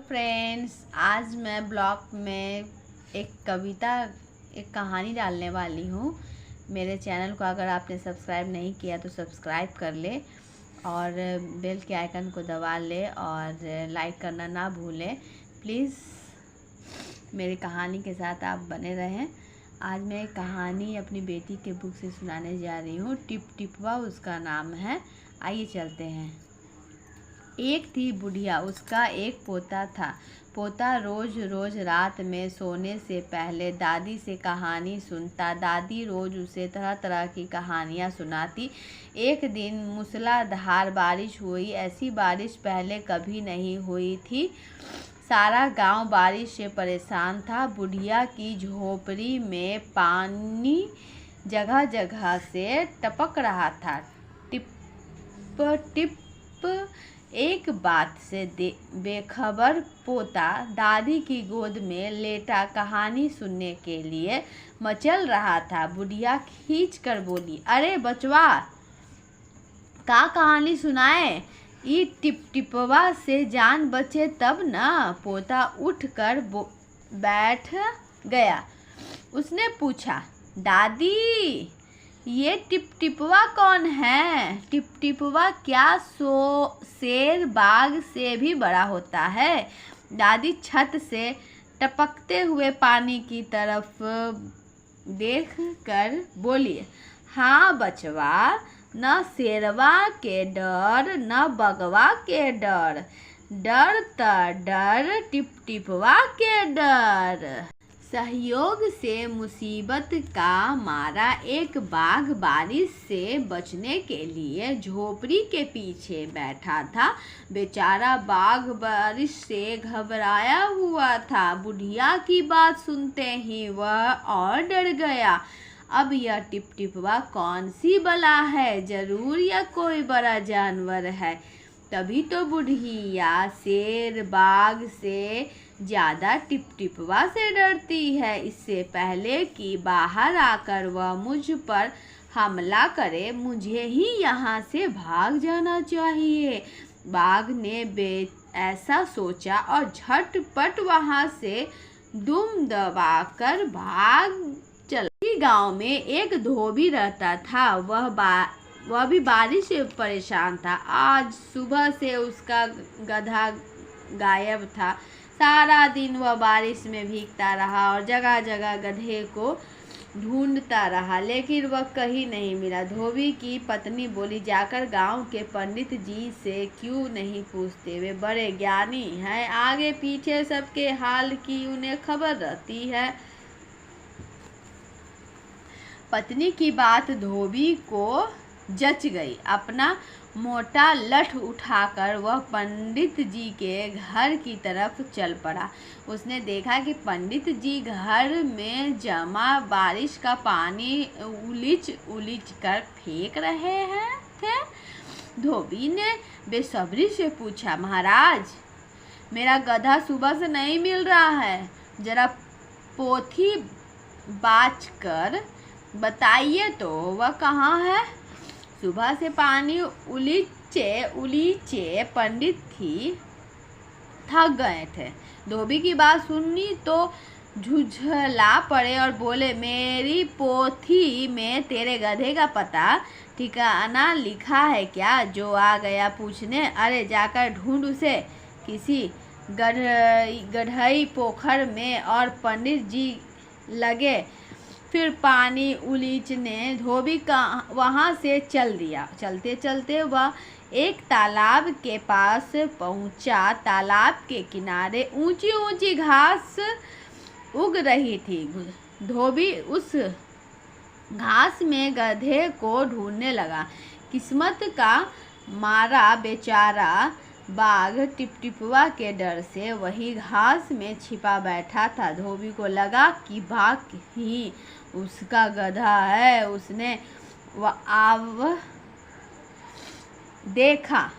Friends, आज मैं blog में एक कहानी डालने वाली हूँ। मेरे चैनल को अगर आपने सब्सक्राइब नहीं किया तो सब्सक्राइब कर ले और बेल के आइकन को दबा ले और लाइक करना ना भूलें। प्लीज़ मेरी कहानी के साथ आप बने रहें। आज मैं एक कहानी अपनी बेटी के बुक से सुनाने जा रही हूँ। टिप टिपवा उसका नाम है। आइए चलते हैं। एक थी बुढ़िया, उसका एक पोता था। पोता रोज रोज रात में सोने से पहले दादी से कहानी सुनता। दादी रोज उसे तरह तरह की कहानियाँ सुनाती। एक दिन मूसलाधार बारिश हुई। ऐसी बारिश पहले कभी नहीं हुई थी। सारा गांव बारिश से परेशान था। बुढ़िया की झोपड़ी में पानी जगह जगह से टपक रहा था। Tip tip. एक बात से बेखबर पोता दादी की गोद में लेटा कहानी सुनने के लिए मचल रहा था। बुढ़िया खींच कर बोली, अरे बचवा, का कहानी सुनाए? ई टिप टिपवा से जान बचे तब न। पोता उठ कर बैठ गया। उसने पूछा, दादी, ये टिप टिपवा कौन है? टिप टिपवा क्या शेर बाघ से भी बड़ा होता है? दादी छत से टपकते हुए पानी की तरफ देख कर बोली, हाँ बचवा, न शेरवा के डर न बगवा के डर, डर त डर टिप टिपवा के डर। सहयोग से मुसीबत का मारा एक बाघ बारिश से बचने के लिए झोपड़ी के पीछे बैठा था। बेचारा बाघ बारिश से घबराया हुआ था। बुढ़िया की बात सुनते ही वह और डर गया। अब यह टिप टिपवा कौन सी बला है? जरूर यह कोई बड़ा जानवर है। तभी तो बुढ़िया शेर बाघ से ज़्यादा टिप टिपवा से डरती है। इससे पहले कि बाहर आकर वह मुझ पर हमला करे, मुझे ही यहाँ से भाग जाना चाहिए। बाघ ने ऐसा सोचा और झटपट वहाँ से दुम दबाकर भाग चला। गांव में एक धोबी रहता था। वह भी बारिश से परेशान था। आज सुबह से उसका गधा गायब था। सारा दिन वह बारिश में भीगता रहा और जगह जगह गधे को ढूंढता रहा, लेकिन वह कहीं नहीं मिला। धोबी की पत्नी बोली, जाकर गांव के पंडित जी से क्यों नहीं पूछते? वे बड़े ज्ञानी हैं, आगे पीछे सबके हाल की उन्हें खबर रहती है। पत्नी की बात धोबी को जच गई। अपना मोटा लठ उठाकर वह पंडित जी के घर की तरफ चल पड़ा। उसने देखा कि पंडित जी घर में जमा बारिश का पानी उलीच कर फेंक रहे थे। धोबी ने बेसब्री से पूछा, महाराज, मेरा गधा सुबह से नहीं मिल रहा है, जरा पोथी बाँच कर बताइए तो वह कहाँ है? सुबह से पानी उलीचे पंडित ही थक गए थे। धोबी की बात सुनी तो झुझला पड़े और बोले, मेरी पोथी में तेरे गधे का पता ठिकाना लिखा है क्या? जो आ गया पूछने, अरे जाकर ढूंढ उसे किसी गढ़ई पोखर में। और पंडित जी लगे फिर पानी उलीचने। धोबी का वहाँ से चल दिया। चलते चलते वह एक तालाब के पास पहुँचा। तालाब के किनारे ऊंची ऊंची घास उग रही थी। धोबी उस घास में गधे को ढूंढने लगा। किस्मत का मारा बेचारा बाघ टिप टिपवा के डर से वही घास में छिपा बैठा था। धोबी को लगा कि बाघ ही उसका गधा है। उसने देखा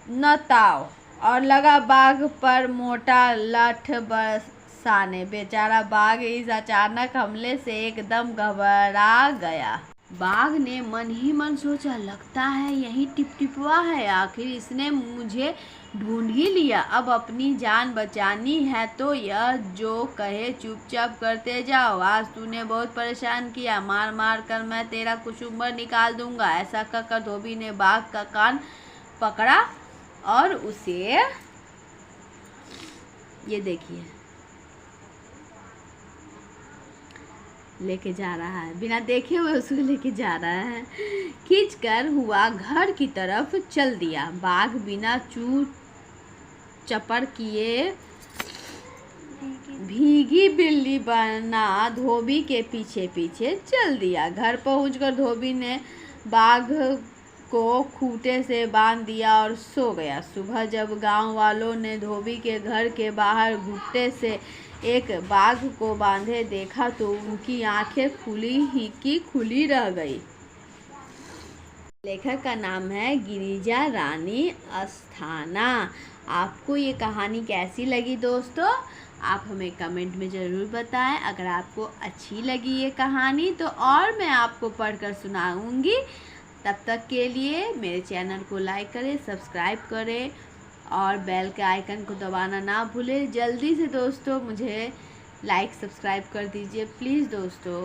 न ताव और लगा बाघ पर मोटा लठ बरसाने। बेचारा बाघ इस अचानक हमले से एकदम घबरा गया। बाघ ने मन ही मन सोचा, लगता है यही टिपटिपवा है, आखिर इसने मुझे ढूंढ ही लिया। अब अपनी जान बचानी है तो यह जो कहे चुपचाप करते जाओ। आज तूने बहुत परेशान किया, मार मार कर मैं तेरा कुचुम्बर निकाल दूंगा। ऐसा कहकर धोबी ने बाघ का कान पकड़ा और उसे, ये देखिए, लेके जा रहा है, बिना देखे हुए उसको लेके जा रहा है। खींचकर हुआ घर की तरफ चल दिया। बाघ बिना चू चपड़ किए भीगी बिल्ली बना धोबी के पीछे पीछे चल दिया। घर पहुंचकर धोबी ने बाघ को खूंटे से बांध दिया और सो गया। सुबह जब गांव वालों ने धोबी के घर के बाहर घुट्टे से एक बाघ को बांधे देखा तो उनकी आंखें खुली ही की खुली रह गई। लेखक का नाम है गिरिजा रानी अस्थाना। आपको ये कहानी कैसी लगी दोस्तों? आप हमें कमेंट में ज़रूर बताएं। अगर आपको अच्छी लगी ये कहानी तो और मैं आपको पढ़कर सुनाऊंगी। तब तक के लिए मेरे चैनल को लाइक करें, सब्सक्राइब करें और बेल के आइकन को दबाना ना भूलें। जल्दी से दोस्तों मुझे लाइक सब्सक्राइब कर दीजिए प्लीज़ दोस्तों।